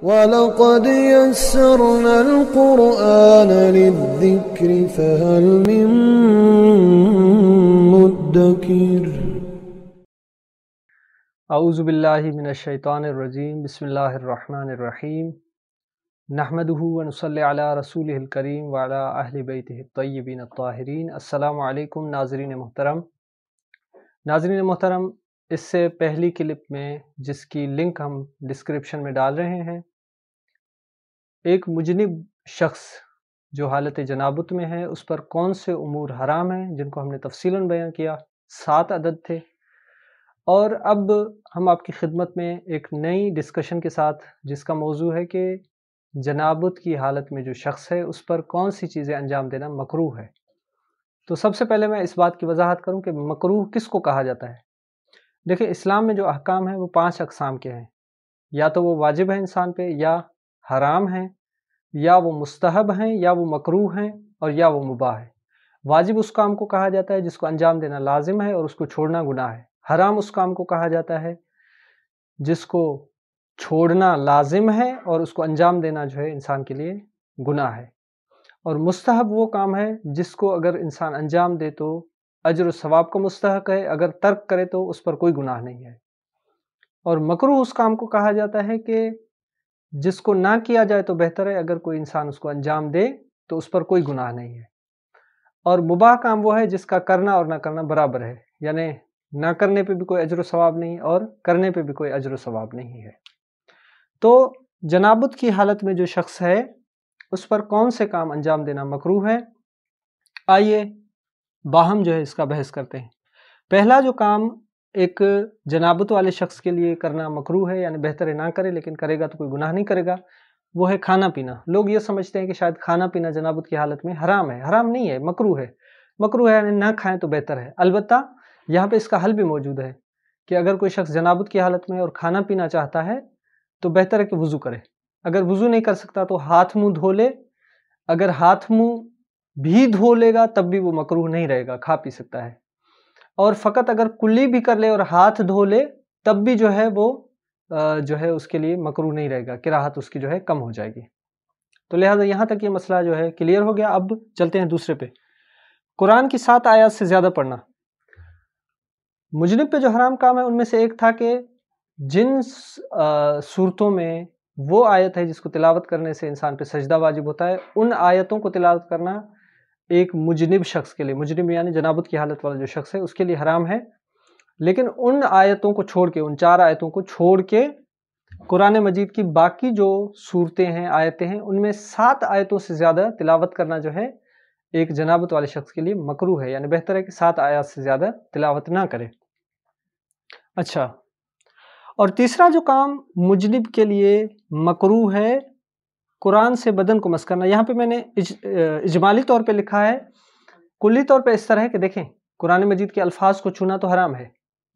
وَلَقَدْ يَسَّرْنَا الْقُرْآنَ لِلذِّكْرِ فَهَلْ مِن مُّدَّكِرٍ۔ اعوذ باللہ من الشیطان الرجیم، بسم اللہ الرحمن الرحیم، نحمدہ ونصلی علی رسولہ الکریم وعلی اہل بیتہ الطیبین الطاہرین۔ السلام علیکم ناظرین محترم۔ اس سے پہلی کلپ میں جس کی لنک ہم ڈسکرپشن میں ڈال رہے ہیں، ایک مجنب شخص جو حالت جنابت میں ہے اس پر کون سے امور حرام ہیں جن کو ہم نے تفصیلاً بیان کیا، 7 عدد تھے۔ اور اب ہم آپ کی خدمت میں ایک نئی ڈسکشن کے ساتھ، جس کا موضوع ہے کہ جنابت کی حالت میں جو شخص ہے اس پر کون سی چیزیں انجام دینا مکروہ ہے۔ تو سب سے پہلے میں اس بات کی وضاحت کروں کہ مکروہ کس کو کہا جاتا ہے۔ دیکھیں، اسلام میں جو احکام ہیں وہ 5 اقسام کے ہیں، یا تو وہ واجب ہیں انسان پہ، یا حرام ہیں، یا وہ مستحب ہیں، یا وہ مکروہ ہیں، اور یا وہ مباح ہے۔ واجب اس کام کو کہا جاتا ہے جس کو انجام دینا لازم ہے اور اس کو چھوڑنا گناہ ہے۔ حرام اس کام کو کہا جاتا ہے جس کو چھوڑنا لازم ہے اور اس کو انجام دینا جو ہے انسان کے لیے گناہ ہے۔ اور مستحب وہ کام ہے جس کو اگر انسان انجام دے تو اجر و ثواب کا مستحق ہے، اگر ترک کرے تو اس پر کوئی گناہ نہیں ہے۔ اور مکروہ اس کام کو کہا جاتا ہے کہ جس کو نہ کیا جائے تو بہتر ہے، اگر کوئی انسان اس کو انجام دے تو اس پر کوئی گناہ نہیں ہے۔ اور مباح کام وہ ہے جس کا کرنا اور نہ کرنا برابر ہے، یعنی نہ کرنے پہ بھی کوئی اجر و ثواب نہیں اور کرنے پہ بھی کوئی اجر و ثواب نہیں ہے۔ تو جنابت کی حالت میں جو شخص ہے اس پر کون سے کام انجام دینا مکروہ ہے، آئیے باہم جو ہے اس کا بحث کرتے ہیں۔ پہلا جو کام ایک جنابت والے شخص کے لیے کرنا مکروہ ہے، یعنی بہتر ہے نہ کرے، لیکن کرے گا تو کوئی گناہ نہیں کرے گا، وہ ہے کھانا پینا۔ لوگ یہ سمجھتے ہیں کہ شاید کھانا پینا جنابت کی حالت میں حرام ہے۔ حرام نہیں ہے، مکروہ ہے۔ مکروہ ہے یعنی نہ کھائیں تو بہتر ہے۔ البتہ یہاں پہ اس کا حل بھی موجود ہے کہ اگر کوئی شخص جنابت کی حالت میں اور کھانا پینا چاہتا ہے تو بہتر ہے کہ وضو کرے۔ اگر وضو نہیں کر سکتا تو ہاتھ منہ دھو لے۔ اگر ہاتھ منہ بھی دھو لے گا تب بھی وہ مکروہ نہیں رہے گا، کھا پی سکتا ہے۔ اور فقط اگر کلی بھی کر لے اور ہاتھ دھو لے تب بھی جو ہے وہ جو ہے اس کے لیے مکروہ نہیں رہے گا، کراہت اس کی جو ہے کم ہو جائے گی۔ تو لہٰذا یہاں تک یہ مسئلہ جو ہے کلیئر ہو گیا۔ اب چلتے ہیں دوسرے پہ، قرآن کی 7 آیات سے زیادہ پڑھنا۔ مجنب پہ جو حرام کام ہے ان میں سے ایک تھا کہ جن صورتوں میں وہ آیت ہے جس کو تلاوت کرنے سے انسان پہ سجدہ واجب ہوتا ہے، ان آیتوں کو تلاوت کرنا ایک مجنب شخص کے لیے، مجنب یعنی جنابت کی حالت والا جو شخص ہے اس کے لیے حرام ہے۔ لیکن ان آیتوں کو چھوڑ کے، ان 4 آیتوں کو چھوڑ کے قرآن مجید کی باقی جو صورتیں ہیں، آیتیں ہیں، ان میں 7 آیتوں سے زیادہ تلاوت کرنا جو ہے ایک جنابت والے شخص کے لیے مکروہ ہے، یعنی بہتر ہے کہ 7 آیات سے زیادہ تلاوت نہ کرے۔ اچھا، اور تیسرا جو کام مجنب کے لیے مکروہ ہے، قرآن سے بدن کو مس کرنا۔ یہاں پہ میں نے اجمالی طور پہ لکھا ہے، کلی طور پہ اس طرح ہے کہ دیکھیں قرآن مجید کے الفاظ کو چھونا تو حرام ہے۔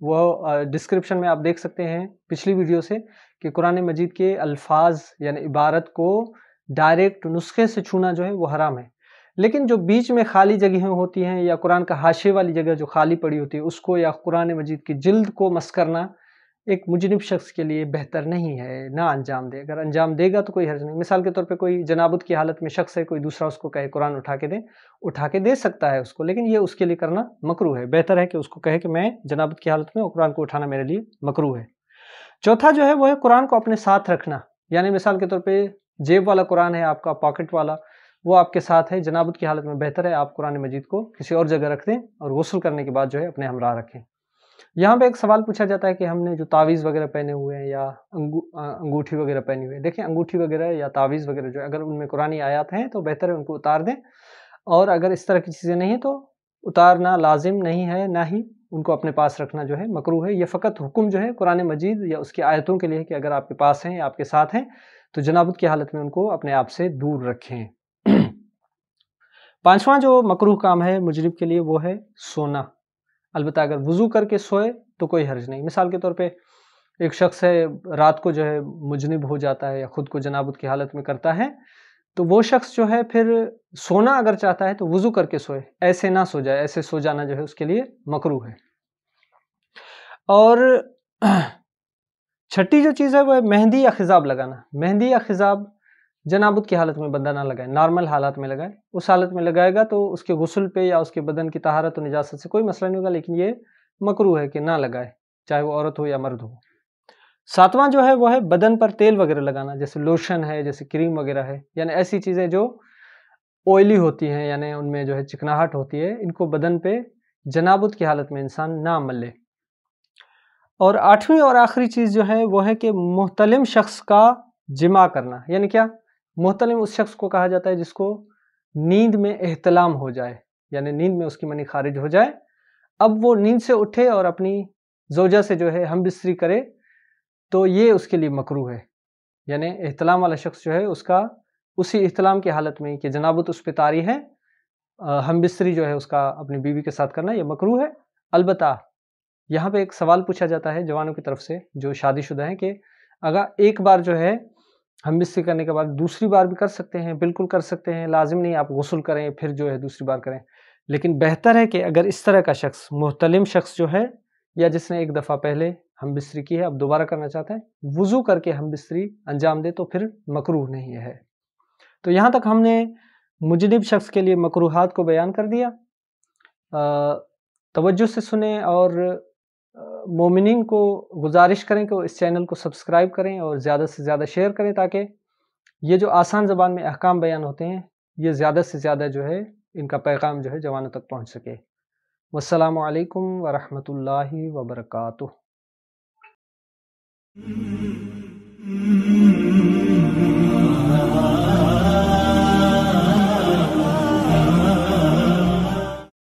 وہ ڈسکرپشن میں آپ دیکھ سکتے ہیں پچھلی ویڈیو سے کہ قرآن مجید کے الفاظ یعنی عبارت کو ڈائریکٹ نسخے سے چھونا جو ہے وہ حرام ہے۔ لیکن جو بیچ میں خالی جگہیں ہوتی ہیں یا قرآن کا حاشیے والی جگہ جو خالی پڑی ہوتی ہے اس کو، یا قرآن مجید کی جلد کو مس کرنا ایک مجنب شخص کے لیے بہتر نہیں ہے، نہ انجام دے۔ اگر انجام دے گا تو کوئی حرج نہیں۔ مثال کے طور پہ کوئی جنابت کی حالت میں شخص ہے، کوئی دوسرا اس کو کہے قرآن اٹھا کے دے سکتا ہے اس کو، لیکن یہ اس کے لیے کرنا مکروہ ہے۔ بہتر ہے کہ اس کو کہے کہ میں جنابت کی حالت میں اور قرآن کو اٹھانا میرے لیے مکروہ ہے۔ چوتھا جو ہے وہ ہے قرآن کو اپنے ساتھ رکھنا، یعنی مثال کے طور پہ جیب والا قرآن ہے آپ کا، پاکٹ والا، وہ آپ کے ساتھ ہے۔ جنابت کی حالت میں بہتر ہے آپ قرآن مجید کو کسی اور جگہ رکھ دیں اور غسل کرنے کے بعد جو ہے اپنے ہمراہ رکھیں۔ یہاں پہ ایک سوال پوچھا جاتا ہے کہ ہم نے جو تعویذ وغیرہ پہنے ہوئے ہیں یا انگوٹھی وغیرہ پہنی ہوئی ہے، دیکھیں انگوٹھی وغیرہ یا تعویذ وغیرہ جو اگر ان میں قرآنی آیات ہیں تو بہتر ہے ان کو اتار دیں، اور اگر اس طرح کی چیزیں نہیں تو اتارنا لازم نہیں ہے، نہ ہی ان کو اپنے پاس رکھنا جو ہے مکروہ ہے۔ یہ فقط حکم جو ہے قرآن مجید یا اس کی آیتوں کے لیے کہ اگر آپ کے پاس ہیں یا آپ کے ساتھ ہیں تو جنابت کی حالت میں ان کو اپنے آپ سے دور رکھیں۔ 5واں جو مکروہ کام ہے مجنب کے لیے وہ ہے سونا۔ البتہ اگر وضو کر کے سوئے تو کوئی حرج نہیں۔ مثال کے طور پہ ایک شخص ہے رات کو جو ہے مجنب ہو جاتا ہے یا خود کو جنابت کی حالت میں کرتا ہے، تو وہ شخص جو ہے پھر سونا اگر چاہتا ہے تو وضو کر کے سوئے، ایسے نہ سو جائے، ایسے سو جانا جو ہے اس کے لیے مکروہ ہے۔ اور چھٹی جو چیز ہے وہ ہے مہندی یا خضاب لگانا. مہندی یا خضاب جنابت کی حالت میں بندہ نہ لگائے، نارمل حالات میں لگائے. اس حالت میں لگائے گا تو اس کے غسل پہ یا اس کے بدن کی طہارت و نجاست سے کوئی مسئلہ نہیں ہوگا، لیکن یہ مکروہ ہے کہ نہ لگائے، چاہے وہ عورت ہو یا مرد ہو. 7واں جو ہے وہ ہے بدن پر تیل وغیرہ لگانا، جیسے لوشن ہے، جیسے کریم وغیرہ ہے، یعنی ایسی چیزیں جو آئلی ہوتی ہیں، یعنی ان میں جو ہے چکناہٹ ہوتی ہے، ان کو بدن پہ جنابت کی حالت میں انسان نہ ملے. اور 8ویں اور آخری چیز جو ہے وہ ہے کہ محتلم شخص کا جماع کرنا. یعنی کیا؟ محتلم اس شخص کو کہا جاتا ہے جس کو نیند میں احتلام ہو جائے، یعنی نیند میں اس کی منی خارج ہو جائے. اب وہ نیند سے اٹھے اور اپنی زوجہ سے جو ہے ہم بستری کرے تو یہ اس کے لیے مکروہ ہے. یعنی احتلام والا شخص جو ہے اس کا اسی احتلام کی حالت میں کہ جنابت اس پہ طاری ہے، ہم بستری جو ہے اس کا اپنی بیوی کے ساتھ کرنا یہ مکروہ ہے. البتہ یہاں پہ ایک سوال پوچھا جاتا ہے جوانوں کی طرف سے جو شادی شدہ ہیں کہ اگر ایک بار جو ہے ہم بستری کرنے کے بعد دوسری بار بھی کر سکتے ہیں؟ بالکل کر سکتے ہیں، لازم نہیں آپ غسل کریں پھر جو ہے دوسری بار کریں. لیکن بہتر ہے کہ اگر اس طرح کا شخص محتلم شخص جو ہے یا جس نے ایک دفعہ پہلے ہم بستری کی ہے اب دوبارہ کرنا چاہتا ہے، وضو کر کے ہم بستری انجام دے تو پھر مکروہ نہیں ہے. تو یہاں تک ہم نے مجنب شخص کے لیے مکروہات کو بیان کر دیا. توجہ سے سنیں اور مومنین کو گزارش کریں کہ وہ اس چینل کو سبسکرائب کریں اور زیادہ سے زیادہ شیئر کریں تاکہ یہ جو آسان زبان میں احکام بیان ہوتے ہیں یہ زیادہ سے زیادہ جو ہے ان کا پیغام جو ہے جوانوں تک پہنچ سکے. والسلام علیکم ورحمۃ اللہ وبرکاتہ.